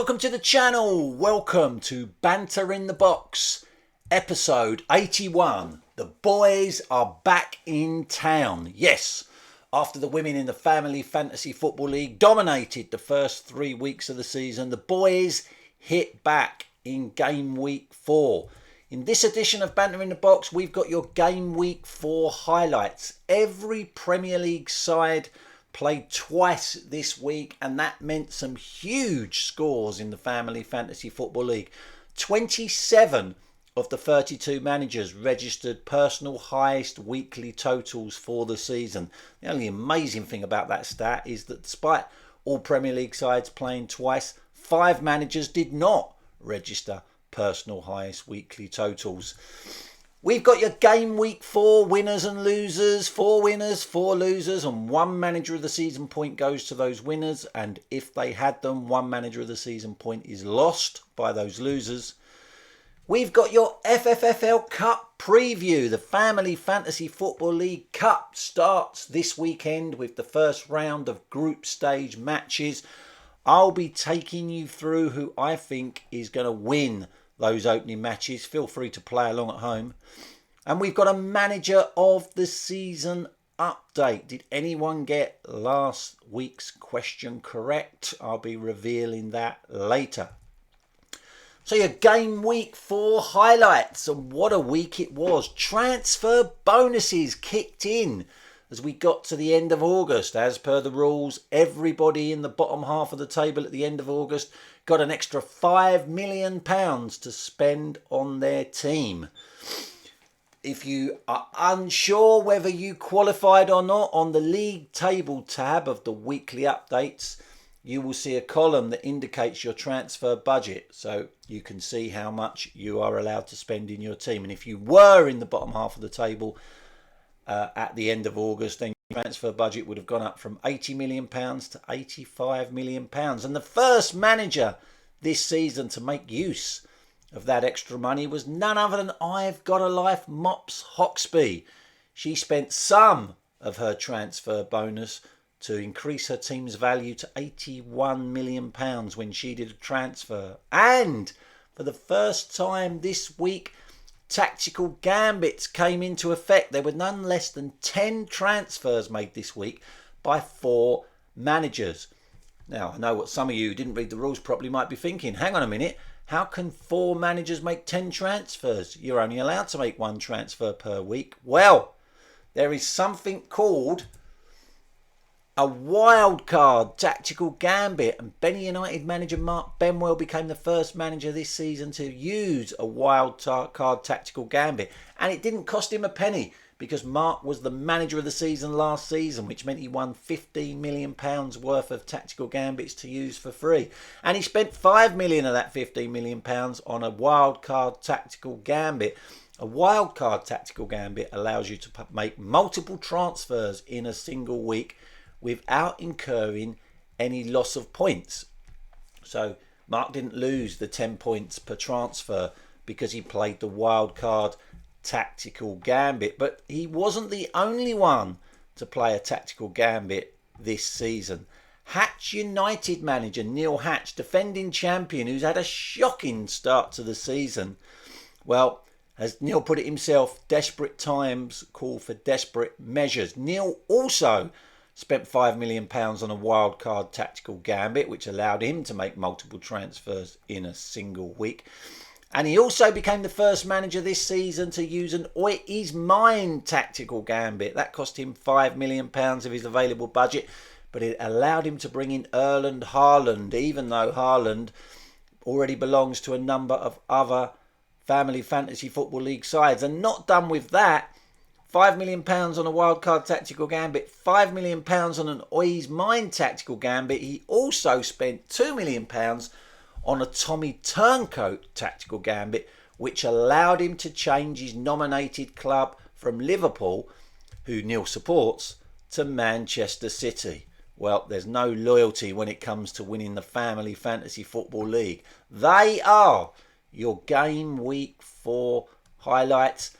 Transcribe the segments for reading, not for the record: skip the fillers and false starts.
Welcome to the channel. Welcome to Banter in the Box, episode 81. The boys are back in town. Yes, after the women in the Family Fantasy Football League dominated the first 3 weeks of the season, the boys hit back in game week 4. In this edition of Banter in the Box, we've got your game week 4 highlights. Every Premier League side played twice this week, and that meant some huge scores in the Family Fantasy Football League. 27 of the 32 managers registered personal highest weekly totals for the season. The only amazing thing about that stat is that despite all Premier League sides playing twice, 5 managers did not register personal highest weekly totals. We've got your game week 4 winners and losers. 4 winners, 4 losers, and 1 manager of the season point goes to those winners. And if they had them, 1 manager of the season point is lost by those losers. We've got your FFFL Cup preview. The Family Fantasy Football League Cup starts this weekend with the first round of group stage matches. I'll be taking you through who I think is going to win those opening matches. Feel free to play along at home. And we've got a manager of the season update. Did anyone get last week's question correct? I'll be revealing that later. So your game week 4 highlights, and what a week it was. Transfer bonuses kicked in as we got to the end of August. As per the rules, everybody in the bottom half of the table at the end of August got an extra £5 million to spend on their team. If you are unsure whether you qualified or not, on the league table tab of the weekly updates, you will see a column that indicates your transfer budget, so you can see how much you are allowed to spend in your team. And if you were in the bottom half of the table at the end of August, then your transfer budget would have gone up from £80 million to £85 million. And the first manager this season to make use of that extra money was none other than I've Got a Life Mops Hoxby. She spent some of her transfer bonus to increase her team's value to £81 million when she did a transfer. And for the first time this week, tactical gambits came into effect. There were none less than 10 transfers made this week by 4 managers. Now, I know what some of you who didn't read the rules properly might be thinking. Hang on a minute. How can 4 managers make 10 transfers? You're only allowed to make 1 transfer per week. Well, there is something called a wild card tactical gambit, and Benny United manager Mark Benwell became the first manager this season to use a wild card tactical gambit, and it didn't cost him a penny because Mark was the manager of the season last season, which meant he won £15 million worth of tactical gambits to use for free, and he spent £5 million of that £15 million on a wild card tactical gambit. A wild card tactical gambit allows you to make multiple transfers in a single week without incurring any loss of points. So Mark didn't lose the 10 points per transfer because he played the wild card tactical gambit. But he wasn't the only one to play a tactical gambit this season. Hatch United manager Neil Hatch, defending champion, who's had a shocking start to the season. Well, as Neil put it himself, desperate times call for desperate measures. Neil also spent £5 million on a wild card tactical gambit, which allowed him to make multiple transfers in a single week. And he also became the first manager this season to use an Oi Is Mine tactical gambit. That cost him £5 million of his available budget, but it allowed him to bring in Erland Haaland, even though Haaland already belongs to a number of other Family Fantasy Football League sides. And not done with that, £5 million on a wildcard tactical gambit, £5 million on an Oi's Mine tactical gambit. He also spent £2 million on a Tommy Turncoat tactical gambit, which allowed him to change his nominated club from Liverpool, who Neil supports, to Manchester City. Well, there's no loyalty when it comes to winning the Family Fantasy Football League. They are your game week 4 highlights.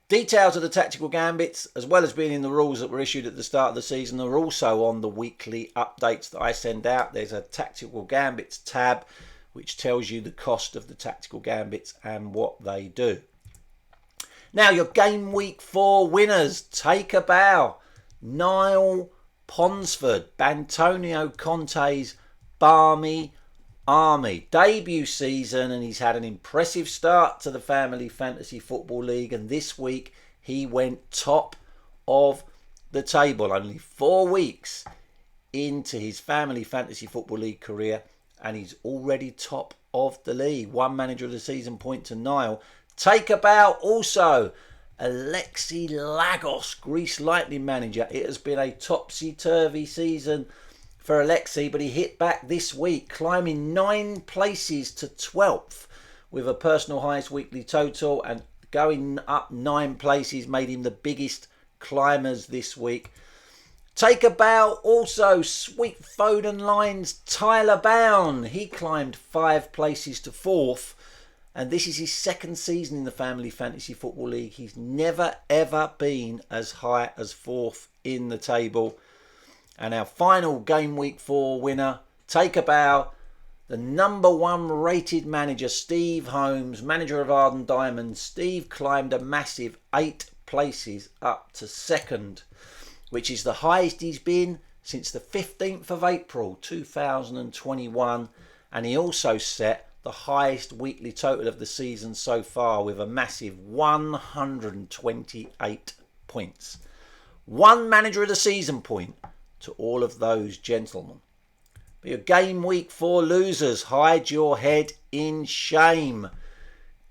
Details of the tactical gambits, as well as being in the rules that were issued at the start of the season, are also on the weekly updates that I send out. There's a tactical gambits tab which tells you the cost of the tactical gambits and what they do. Now, your game week 4 winners. Take a bow. Niall Ponsford, Bantonio Conte's Barmy Army. Debut season, and he's had an impressive start to the Family Fantasy Football League, and this week he went top of the table. Only 4 weeks into his Family Fantasy Football League career, and he's already top of the league. 1 manager of the season point to Niall. Take a bow also. Alexi Lagos, Greece Lightning manager. It has been a topsy-turvy season for Alexi, but he hit back this week, climbing 9 places to 12th with a personal highest weekly total, and going up 9 places made him the biggest climbers this week. Take a bow also, Sweet Foden Lines Tyler Bown. He climbed 5 places to 4th, and this is his 2nd season in the Family Fantasy Football League. He's never ever been as high as 4th in the table. And our final game week 4 winner, take a bow, the number 1 rated manager, Steve Holmes, manager of Arden Diamonds. Steve climbed a massive 8 places up to 2nd, which is the highest he's been since the 15th of April 2021. And he also set the highest weekly total of the season so far with a massive 128 points. 1 manager of the season point to all of those gentlemen. But your game week 4 losers, hide your head in shame.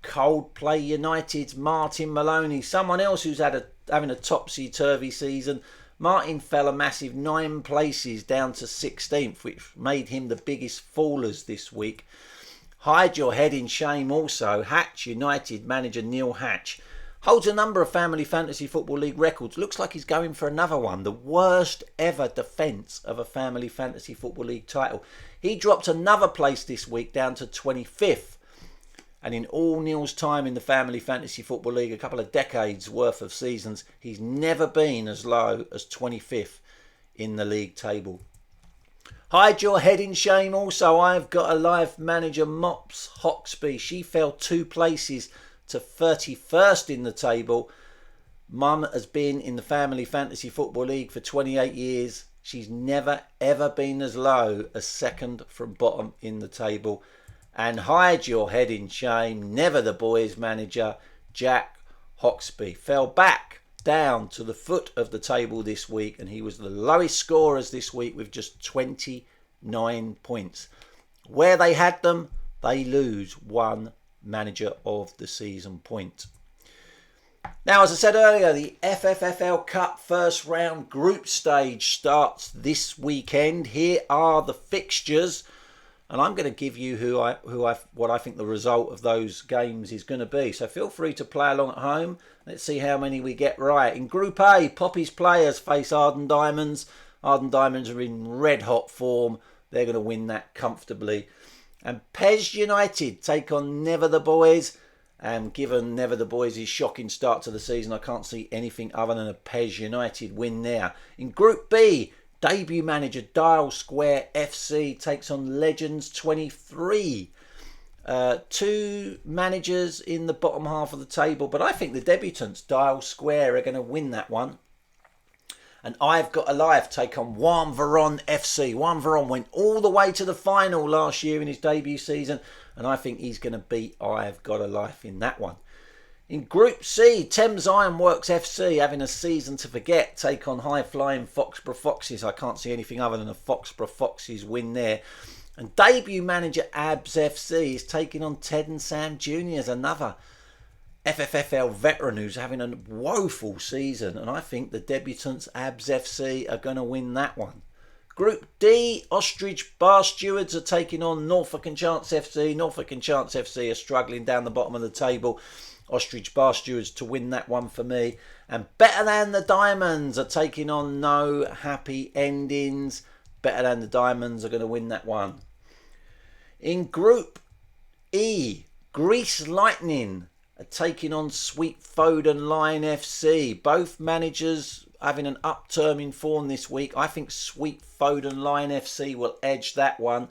Coldplay United's Martin Maloney, someone else who's having a topsy-turvy season. Martin fell a massive 9 places down to 16th, which made him the biggest fallers this week. Hide your head in shame also. Hatch United manager Neil Hatch holds a number of Family Fantasy Football League records. Looks like he's going for another one. The worst ever defence of a Family Fantasy Football League title. He dropped another place this week down to 25th. And in all Neil's time in the Family Fantasy Football League, a couple of decades worth of seasons, he's never been as low as 25th in the league table. Hide your head in shame also. I've got a live manager, Mops Hoxby. She fell 2 places to 31st in the table. Mum has been in the Family Fantasy Football League for 28 years. She's never ever been as low as 2nd from bottom in the table. And hide your head in shame, never the boys manager, Jack Hoxby. Fell back down to the foot of the table this week, and he was the lowest scorers this week with just 29 points. Where they had them, they lose 1 manager of the season point. Now, as I said earlier, the FFFL Cup first round group stage starts this weekend. Here are the fixtures, and I'm going to give you what I think the result of those games is going to be. So feel free to play along at home. Let's see how many we get right. In Group A, Poppy's players face Arden Diamonds. Arden Diamonds are in red hot form. They're going to win that comfortably. And Pez United take on Never the Boys. And given Never the Boys' shocking start to the season, I can't see anything other than a Pez United win there. In Group B, debut manager Dial Square FC takes on Legends 23. 2 managers in the bottom half of the table, but I think the debutants, Dial Square, are going to win that one. And I've Got a Life take on Juan Veron FC. Juan Veron went all the way to the final last year in his debut season, and I think he's going to beat I've Got a Life in that one. In Group C, Thames Ironworks FC, having a season to forget, take on high-flying Foxborough Foxes. I can't see anything other than a Foxborough Foxes win there. And debut manager Abs FC is taking on Ted and Sam Juniors, another FFFL veteran who's having a woeful season. And I think the debutants Abs FC are going to win that one. Group D, Ostrich Bar Stewards are taking on Norfolk and Chance FC. Norfolk and Chance FC are struggling down the bottom of the table. Ostrich Bar Stewards to win that one for me. And Better Than the Diamonds are taking on No Happy Endings. Better Than the Diamonds are going to win that one. In Group E, Greece Lightning are taking on Sweet Foden Line FC. Both managers having an upturn in form this week. I think Sweet Foden Line FC will edge that one.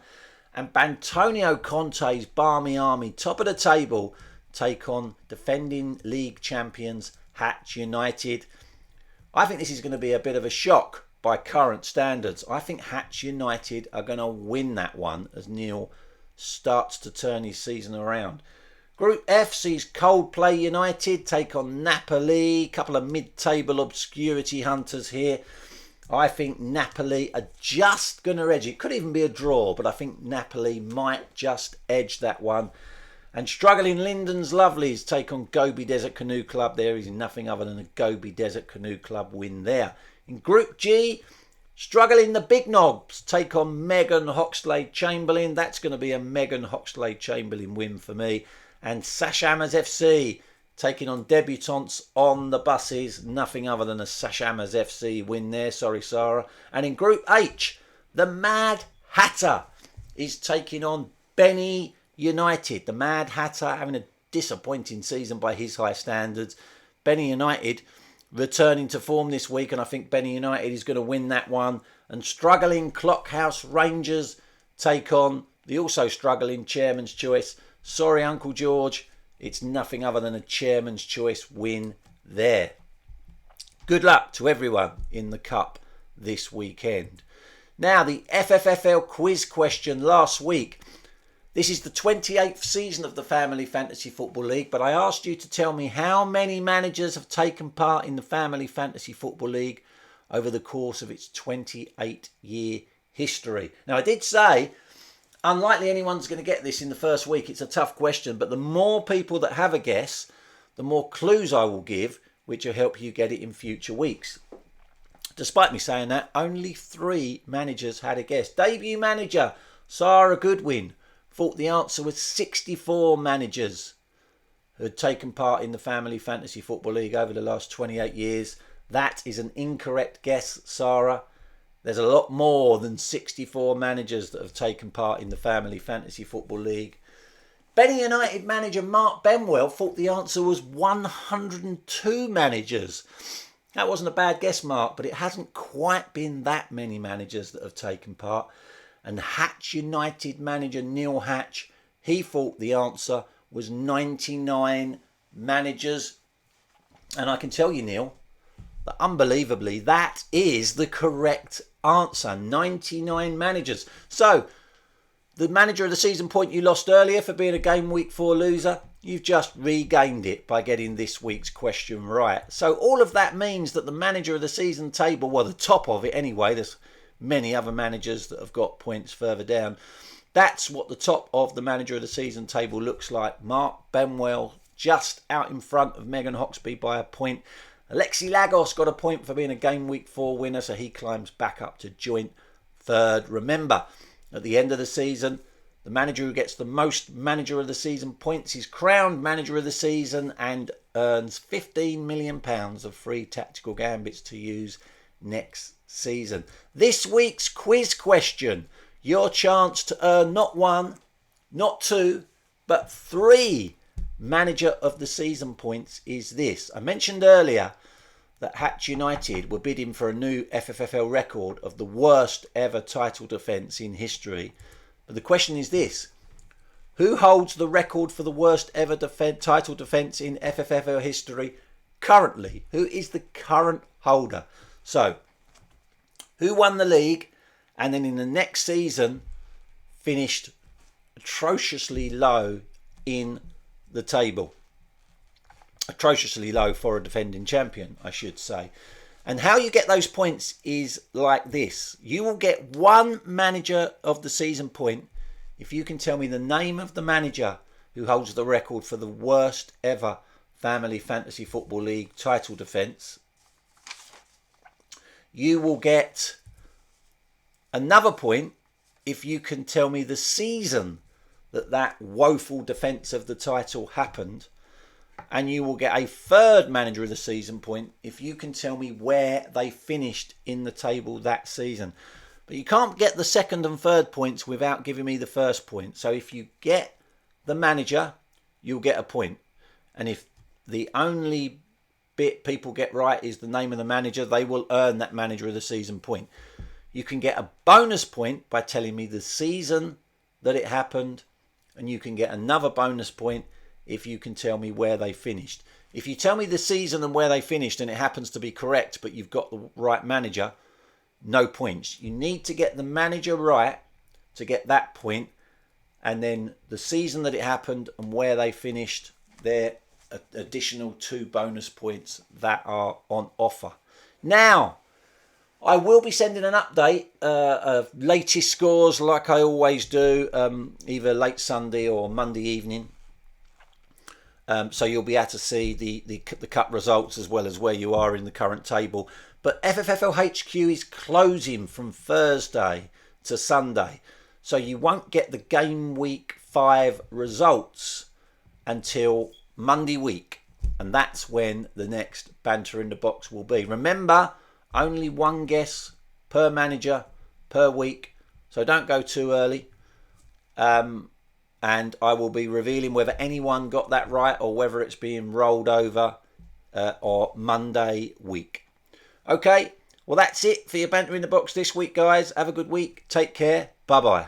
And Bantonio Conte's Barmy Army, top of the table, take on defending league champions Hatch United. I think this is going to be a bit of a shock by current standards. I think Hatch United are going to win that one as Neil starts to turn his season around. Group F sees Coldplay United take on Napoli. A couple of mid-table obscurity hunters here. I think Napoli are just going to edge it. Could even be a draw, but I think Napoli might just edge that one. And struggling Linden's Lovelies take on Gobi Desert Canoe Club. There is nothing other than a Gobi Desert Canoe Club win there. In Group G, struggling the Big Knobs take on Megan Hoxlade Chamberlain. That's going to be a Megan Hoxlade Chamberlain win for me. And Sashamas FC taking on debutantes on the buses. Nothing other than a Sashamas FC win there. Sorry, Sarah. And in Group H, the Mad Hatter is taking on Benny United. The Mad Hatter having a disappointing season by his high standards. Benny United returning to form this week, and I think Benny United is going to win that one. And struggling Clockhouse Rangers take on the also struggling Chairman's Choice. Sorry, Uncle George, it's nothing other than a Chairman's Choice win there. Good luck to everyone in the Cup this weekend. Now, the FFFL quiz question last week. This is the 28th season of the Family Fantasy Football League, but I asked you to tell me how many managers have taken part in the Family Fantasy Football League over the course of its 28-year history. Now, I did say unlikely anyone's going to get this in the first week. It's a tough question, but the more people that have a guess, the more clues I will give, which will help you get it in future weeks. Despite me saying that, only 3 managers had a guess. Debut manager Sarah Goodwin thought the answer was 64 managers who had taken part in the Family Fantasy Football League over the last 28 years. That is an incorrect guess, Sarah. There's a lot more than 64 managers that have taken part in the Family Fantasy Football League. Benny United manager Mark Benwell thought the answer was 102 managers. That wasn't a bad guess, Mark, but it hasn't quite been that many managers that have taken part. And Hatch United manager Neil Hatch, he thought the answer was 99 managers. And I can tell you, Neil, that unbelievably, that is the correct answer. 99 managers. So, the manager of the season point you lost earlier for being a game week 4 loser, you've just regained it by getting this week's question right. So, all of that means that the manager of the season table, well, the top of it anyway, there's many other managers that have got points further down. That's what the top of the manager of the season table looks like. Mark Benwell just out in front of Megan Hoxby by a point. Alexi Lagos got a point for being a game week 4 winner, so he climbs back up to joint third. Remember, at the end of the season, the manager who gets the most manager of the season points is crowned manager of the season and earns £15 million of free tactical gambits to use next season. This week's quiz question, your chance to earn not 1, not 2, but 3 manager of the season points is this. I mentioned earlier that Hatch United were bidding for a new FFFL record of the worst ever title defence in history. But the question is this: who holds the record for the worst ever title defence in FFFL history currently? Who is the current holder? So, who won the league and then in the next season finished atrociously low in the table? Atrociously low for a defending champion, I should say. And how you get those points is like this. You will get 1 manager of the season point if you can tell me the name of the manager who holds the record for the worst ever Family Fantasy Football League title defence. You will get another point if you can tell me the season that woeful defence of the title happened. And you will get a 3rd manager of the season point if you can tell me where they finished in the table that season. But you can't get the 2nd and 3rd points without giving me the 1st point. So if you get the manager, you'll get a point. And if the only bit people get right is the name of the manager, they will earn that manager of the season point. You can get a bonus point by telling me the season that it happened, and you can get another bonus point if you can tell me where they finished. If you tell me the season and where they finished and it happens to be correct, but you've got the right manager, no points. You need to get the manager right to get that point, and then the season that it happened and where they finished, they're additional 2 bonus points that are on offer. Now, I will be sending an update of latest scores like I always do, either late Sunday or Monday evening. So you'll be able to see the cup results as well as where you are in the current table. But FFFL HQ is closing from Thursday to Sunday. So you won't get the game week 5 results until Monday week. And that's when the next Banter in the Box will be. Remember, only one guess per manager per week. So don't go too early. And I will be revealing whether anyone got that right or whether it's being rolled over or Monday week. Okay, well that's it for your Banter in the Box this week, guys. Have a good week. Take care. Bye-bye.